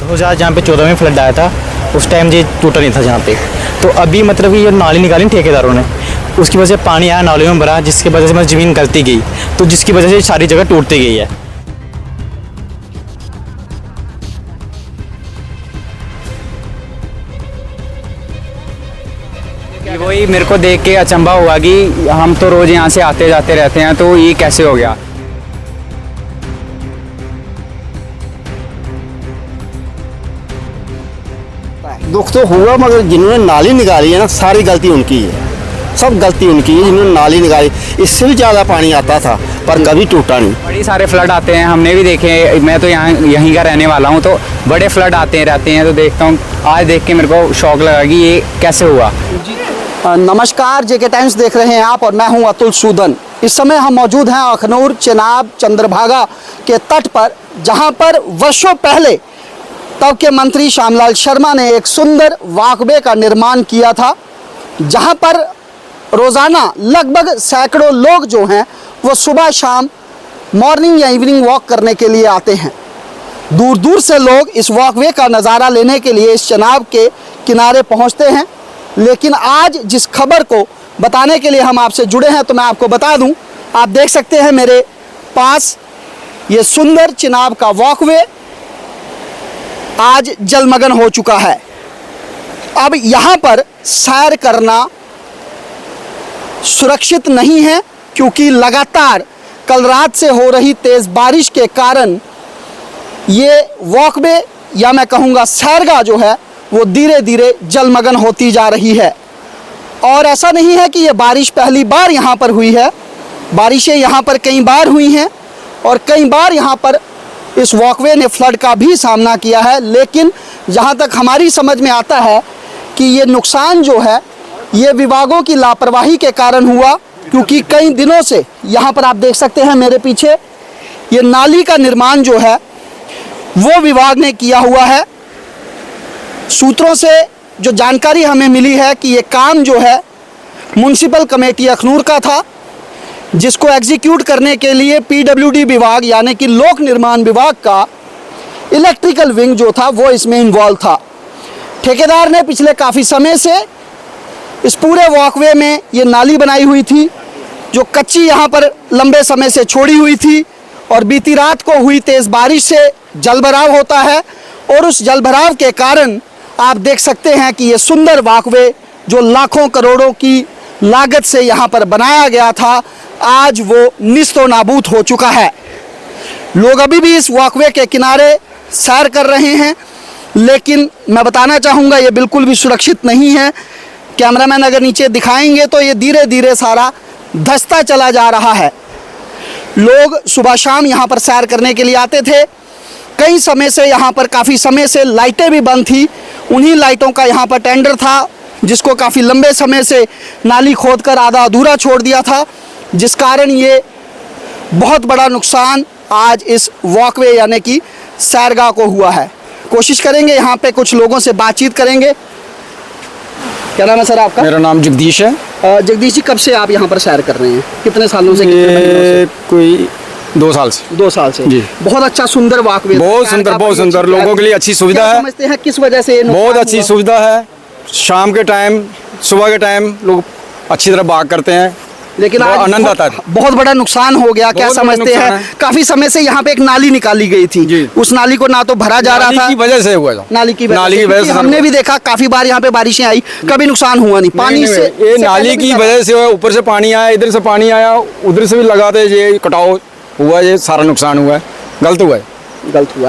2000 जहाँ पे 14 में फ्लड आया था उस टाइम ये टूटा नहीं था जहाँ पे। तो अभी मतलब ये नाली निकाली ठेकेदारों ने, उसकी वजह से पानी आया नाली में भरा, जिसकी वजह से मतलब ज़मीन गलती गई, तो जिसकी वजह से सारी जगह टूटती गई है। वही मेरे को देख के अचंभा हुआ कि हम तो रोज़ यहाँ से आते जाते रहते हैं, तो ये कैसे हो गया। दुख तो हुआ, मगर जिन्होंने नाली निकाली है ना, सारी गलती उनकी है, सब गलती उनकी है जिन्होंने नाली निकाली। इससे भी ज़्यादा पानी आता था पर कभी टूटा नहीं। बड़ी सारे फ्लड आते हैं, हमने भी देखे, मैं तो यहीं का रहने वाला हूँ, तो बड़े फ्लड आते रहते हैं। तो देखता हूँ, आज देख के मेरे को शौक लगा कि ये कैसे हुआ। नमस्कार, जेके टाइम्स देख रहे हैं आप और मैं हूं अतुल सूदन। इस समय हम मौजूद हैं अखनूर चेनाब चंद्रभागा के तट पर, जहां पर वर्षों पहले तब के मंत्री श्यामलाल शर्मा ने एक सुंदर वॉकवे का निर्माण किया था, जहां पर रोज़ाना लगभग सैकड़ों लोग जो हैं वो सुबह शाम मॉर्निंग या इवनिंग वॉक करने के लिए आते हैं। दूर दूर से लोग इस वॉकवे का नज़ारा लेने के लिए इस चेनाब के किनारे पहुंचते हैं। लेकिन आज जिस खबर को बताने के लिए हम आपसे जुड़े हैं, तो मैं आपको बता दूं, आप देख सकते हैं मेरे पास ये सुंदर चेनाब का वॉकवे आज जलमग्न हो चुका है। अब यहाँ पर सैर करना सुरक्षित नहीं है, क्योंकि लगातार कल रात से हो रही तेज़ बारिश के कारण ये वॉकवे या मैं कहूँगा सैरगाह जो है वो धीरे धीरे जलमग्न होती जा रही है। और ऐसा नहीं है कि ये बारिश पहली बार यहाँ पर हुई है, बारिशें यहाँ पर कई बार हुई हैं और कई बार यहाँ पर इस वॉकवे ने फ्लड का भी सामना किया है। लेकिन जहाँ तक हमारी समझ में आता है कि ये नुकसान जो है ये विभागों की लापरवाही के कारण हुआ, क्योंकि कई दिनों से यहाँ पर आप देख सकते हैं मेरे पीछे ये नाली का निर्माण जो है वो विभाग ने किया हुआ है। सूत्रों से जो जानकारी हमें मिली है कि ये काम जो है म्युनिसिपल कमेटी अखनूर का था, जिसको एग्जीक्यूट करने के लिए पीडब्ल्यूडी विभाग यानी कि लोक निर्माण विभाग का इलेक्ट्रिकल विंग जो था वो इसमें इन्वॉल्व था। ठेकेदार ने पिछले काफ़ी समय से इस पूरे वॉकवे में ये नाली बनाई हुई थी, जो कच्ची यहाँ पर लंबे समय से छोड़ी हुई थी, और बीती रात को हुई तेज़ बारिश से जलभराव होता है, और उस जलभराव के कारण आप देख सकते हैं कि ये सुंदर वॉकवे जो लाखों करोड़ों की लागत से यहाँ पर बनाया गया था, आज वो निस्तो नाबूद हो चुका है। लोग अभी भी इस वॉकवे के किनारे सैर कर रहे हैं, लेकिन मैं बताना चाहूँगा ये बिल्कुल भी सुरक्षित नहीं है। कैमरामैन अगर नीचे दिखाएंगे तो ये धीरे धीरे सारा धंसता चला जा रहा है। लोग सुबह शाम यहाँ पर सैर करने के लिए आते थे। कई समय से यहाँ पर काफ़ी समय से लाइटें भी बंद थी, उन्हीं लाइटों का यहाँ पर टेंडर था, जिसको काफ़ी लंबे समय से नाली खोदकर आधा अधूरा छोड़ दिया था, जिस कारण ये बहुत बड़ा नुकसान आज इस वॉकवे यानी कि सैरगाह को हुआ है। कोशिश करेंगे यहाँ पे कुछ लोगों से बातचीत करेंगे। क्या नाम है सर आपका? मेरा नाम जगदीश है। जगदीश जी, कब से आप यहाँ पर सैर कर रहे हैं? कितने सालों से? ये कोई 2 साल से। 2 साल से जी। बहुत अच्छा सुंदर वॉकवे, बहुत सुंदर लोगों के लिए अच्छी सुविधा है। समझते हैं किस वजह से? बहुत अच्छी सुविधा है। शाम के टाइम, सुबह के टाइम लोग अच्छी तरह वॉक करते हैं, लेकिन आज आनंद आता है। बहुत बड़ा नुकसान हो गया। क्या समझते हैं? काफी समय से यहाँ पे एक नाली निकाली गई थी, उस नाली को ना तो भरा जा रहा था, की वजह से हुआ। नाली की वजह से हमने भी देखा काफी बार यहाँ पे बारिशें आई, कभी नुकसान हुआ नहीं। पानी से ये नाली की वजह से ऊपर से पानी आया, इधर से पानी आया, उधर से भी लगाते ये कटाव हुआ, ये सारा नुकसान हुआ है। गलत हुआ है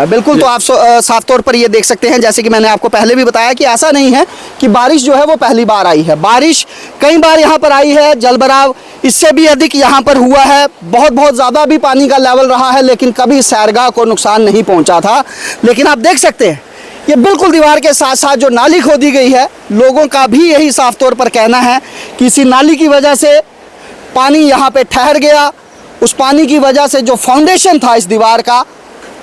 बिल्कुल। तो आप साफ तौर पर ये देख सकते हैं, जैसे कि मैंने आपको पहले भी बताया कि ऐसा नहीं है कि बारिश जो है वो पहली बार आई है। बारिश कई बार यहाँ पर आई है, जलभराव इससे भी अधिक यहाँ पर हुआ है, बहुत ज़्यादा भी पानी का लेवल रहा है, लेकिन कभी सैरगाह को नुकसान नहीं पहुँचा था। लेकिन आप देख सकते हैं ये बिल्कुल दीवार के साथ साथ जो नाली खोदी गई है, लोगों का भी यही साफ तौर पर कहना है कि इसी नाली की वजह से पानी यहाँ पर ठहर गया। उस पानी की वजह से जो फाउंडेशन था इस दीवार का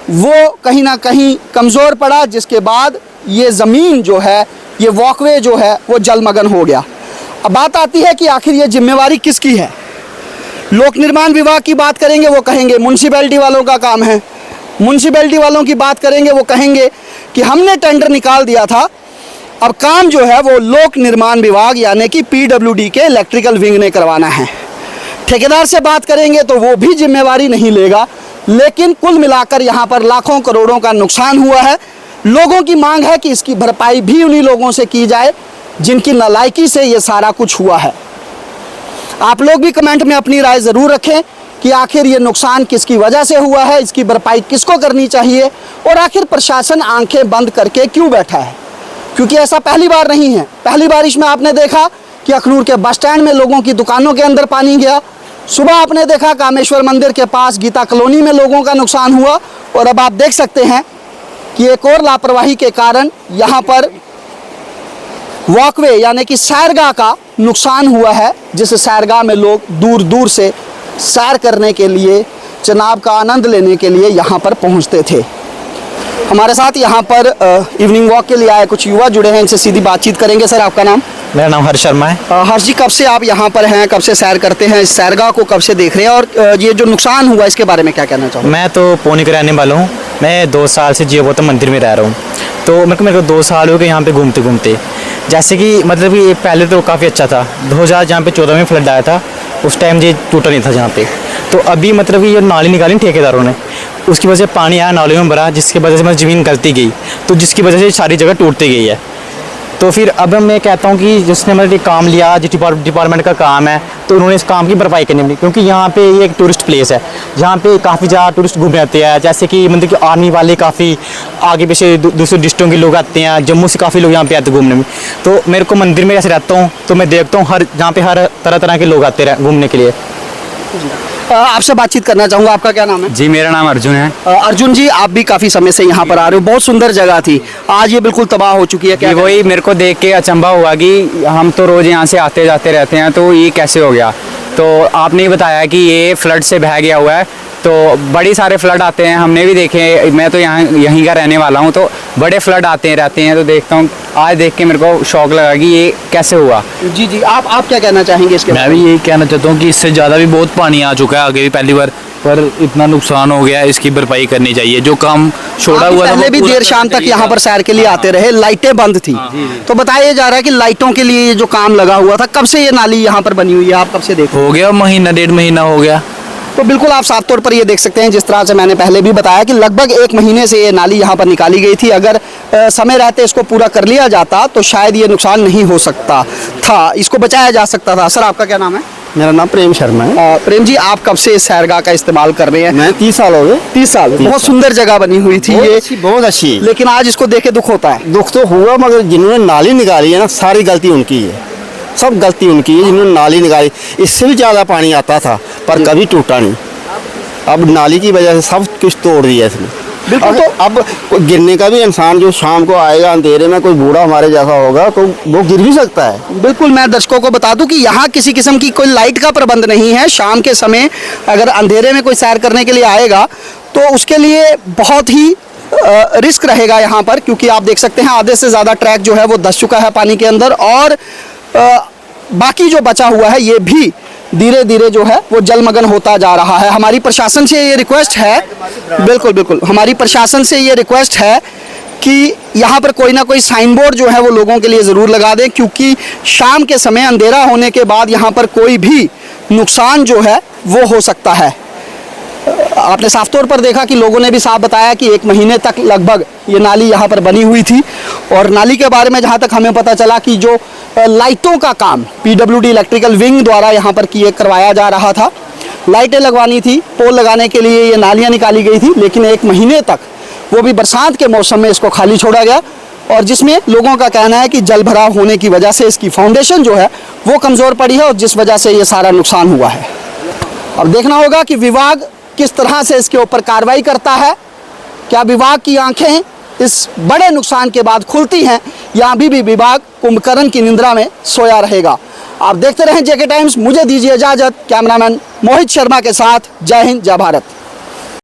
वो कहीं ना कहीं कमज़ोर पड़ा, जिसके बाद ये ज़मीन जो है, ये वॉकवे जो है वो जलमग्न हो गया। अब बात आती है कि आखिर ये जिम्मेवारी किसकी है। लोक निर्माण विभाग की बात करेंगे, वो कहेंगे म्युनिसिपैलिटी वालों का काम है। म्यूनसिपैलिटी वालों की बात करेंगे, वो कहेंगे कि हमने टेंडर निकाल दिया था, अब काम जो है वो लोक निर्माण विभाग यानी कि PWD के इलेक्ट्रिकल विंग ने करवाना है। ठेकेदार से बात करेंगे तो वो भी जिम्मेवारी नहीं लेगा। लेकिन कुल मिलाकर यहाँ पर लाखों करोड़ों का नुकसान हुआ है। लोगों की मांग है कि इसकी भरपाई भी उन्हीं लोगों से की जाए जिनकी नालायकी से ये सारा कुछ हुआ है। आप लोग भी कमेंट में अपनी राय ज़रूर रखें कि आखिर ये नुकसान किसकी वजह से हुआ है, इसकी भरपाई किसको करनी चाहिए और आखिर प्रशासन आंखें बंद करके क्यों बैठा है। क्योंकि ऐसा पहली बार नहीं है। पहली बारिश में आपने देखा कि अखनूर के बस स्टैंड में लोगों की दुकानों के अंदर पानी गया। सुबह आपने देखा कामेश्वर मंदिर के पास गीता कॉलोनी में लोगों का नुकसान हुआ। और अब आप देख सकते हैं कि एक और लापरवाही के कारण यहाँ पर वॉकवे यानी कि सैरगाह का नुकसान हुआ है, जिस सैरगाह में लोग दूर दूर से सैर करने के लिए, चनाब का आनंद लेने के लिए यहाँ पर पहुँचते थे। हमारे साथ यहाँ पर इवनिंग वॉक के लिए आए कुछ युवा जुड़े हैं, इनसे सीधी बातचीत करेंगे। सर, आपका नाम? मेरा नाम हर्ष शर्मा है। हर्ष जी, कब से आप यहाँ पर हैं, कब से सैर करते हैं, इस सैरगाह को कब से देख रहे हैं और ये जो नुकसान हुआ इसके बारे में क्या कहना चाहोगे? मैं तो पौनी का रहने वाला हूँ। मैं 2 साल से जियो गौतम मंदिर में रह रहा हूँ। तो मेरे को 2 साल हो गए यहाँ पे घूमते घूमते। जैसे कि मतलब कि पहले तो काफ़ी अच्छा था। 2014 में फ्लड आया था, उस टाइम ये टूटा नहीं था जहाँ पे। तो अभी मतलब कि ये नाली निकाली ठेकेदारों ने, उसकी वजह से पानी आया नाली में भरा, जिसकी वजह से मतलब ज़मीन गलती गई, तो जिसकी वजह से सारी जगह टूटती गई है। तो फिर अब मैं कहता हूँ कि जिसने मतलब ये काम लिया, जिस डिपार्टमेंट का काम है, तो उन्होंने इस काम की भरपाई करनी पड़ी। क्योंकि यहाँ पे ये एक टूरिस्ट प्लेस है जहाँ पे काफ़ी ज़्यादा टूरिस्ट घूमने आते हैं। जैसे कि मतलब कि आर्मी वाले काफ़ी आगे पीछे दूसरे डिस्ट्रिक्टों के लोग आते हैं, जम्मू से काफ़ी लोग यहाँ पे आते हैं घूमने में। तो मेरे को मंदिर में जैसे रहता हूँ तो मैं देखता हूँ यहाँ पे हर तरह तरह के लोग आते हैं घूमने के लिए। आपसे बातचीत करना चाहूँगा। आपका क्या नाम है? जी, मेरा नाम अर्जुन है। अर्जुन जी, आप भी काफ़ी समय से यहाँ पर आ रहे हो। बहुत सुंदर जगह थी, आज ये बिल्कुल तबाह हो चुकी है। क्या वही मेरे को देख के अचंभा हुआ कि हम तो रोज़ यहाँ से आते जाते रहते हैं, तो ये कैसे हो गया। तो आपने ही बताया कि ये फ्लड से बह गया हुआ है। तो बड़ी सारे फ्लड आते हैं, हमने भी देखे। मैं तो यहीं का रहने वाला हूँ, तो बड़े फ्लड आते रहते हैं। तो देखता हूँ, आज देख के मेरे को शौक लगा कि ये कैसे हुआ। जी जी, आप क्या कहना चाहेंगे इसके? मैं भी यही कहना चाहता हूँ कि इससे ज़्यादा भी बहुत पानी आ चुका है, आगे भी पहली बार, पर इतना नुकसान हो गया, इसकी भरपाई करनी चाहिए। जो काम छोड़ा हुआ था, पहले भी देर शाम तक यहाँ पर सैर के लिए आते रहे, लाइटें बंद थी। तो बताया जा रहा है कि लाइटों के लिए जो काम लगा हुआ था, कब से ये नाली यहाँ पर बनी हुई है, आप कब से देख? हो गया महीना 1.5 महीना हो गया। तो बिल्कुल आप साफ तौर पर ये देख सकते हैं, जिस तरह से मैंने पहले भी बताया कि लगभग 1 महीने से ये नाली यहाँ पर निकाली गई थी। अगर समय रहते इसको पूरा कर लिया जाता तो शायद ये नुकसान नहीं हो सकता था, इसको बचाया जा सकता था। सर, आपका क्या नाम है? मेरा नाम प्रेम शर्मा है। प्रेम जी, आप कब से इस सैरगाह का इस्तेमाल कर रहे हैं? मैं 30 साल हो गए। 30 साल। बहुत सुंदर जगह बनी हुई थी ये, बहुत अच्छी। लेकिन आज इसको देख के दुख होता है। दुख तो हुआ, मगर जिन्होंने नाली निकाली है ना, सारी गलती उनकी है। सब गलती उनकी है जिन्होंने नाली निकाली। इससे भी ज़्यादा पानी आता था पर कभी टूटा नहीं। अब नाली की वजह से सब कुछ तोड़ दिया इसने। बिल्कुल। तो अब गिरने का भी इंसान जो शाम को आएगा अंधेरे में, कोई बूढ़ा हमारे जैसा होगा तो वो गिर भी सकता है। बिल्कुल। मैं दर्शकों को बता दूं कि यहाँ किसी किस्म की कोई लाइट का प्रबंध नहीं है। शाम के समय अगर अंधेरे में कोई सैर करने के लिए आएगा तो उसके लिए बहुत ही रिस्क रहेगा यहाँ पर, क्योंकि आप देख सकते हैं आधे से ज़्यादा ट्रैक जो है वो धंस चुका है पानी के अंदर, और बाकी जो बचा हुआ है ये भी धीरे धीरे जो है वो जलमग्न होता जा रहा है। हमारी प्रशासन से ये रिक्वेस्ट है, बिल्कुल बिल्कुल, हमारी प्रशासन से ये रिक्वेस्ट है कि यहाँ पर कोई ना कोई साइन बोर्ड जो है वो लोगों के लिए ज़रूर लगा दें, क्योंकि शाम के समय अंधेरा होने के बाद यहाँ पर कोई भी नुकसान जो है वो हो सकता है। आपने साफ तौर पर देखा कि लोगों ने भी साफ बताया कि 1 महीने तक लगभग ये नाली यहाँ पर बनी हुई थी। और नाली के बारे में जहाँ तक हमें पता चला कि जो लाइटों का काम PWD इलेक्ट्रिकल विंग द्वारा यहाँ पर करवाया जा रहा था, लाइटें लगवानी थी, पोल लगाने के लिए ये नालियाँ निकाली गई थी, लेकिन 1 महीने तक, वो भी बरसात के मौसम में, इसको खाली छोड़ा गया। और जिसमें लोगों का कहना है कि जल भराव होने की वजह से इसकी फाउंडेशन जो है वो कमज़ोर पड़ी है, और जिस वजह से ये सारा नुकसान हुआ है। अब देखना होगा कि विभाग किस तरह से इसके ऊपर कार्रवाई करता है। क्या विभाग की आंखें इस बड़े नुकसान के बाद खुलती हैं, या अभी भी विभाग कुंभकर्ण की निंद्रा में सोया रहेगा? आप देखते रहें JK टाइम्स। मुझे दीजिए इजाज़त। कैमरामैन मोहित शर्मा के साथ, जय हिंद, जय भारत।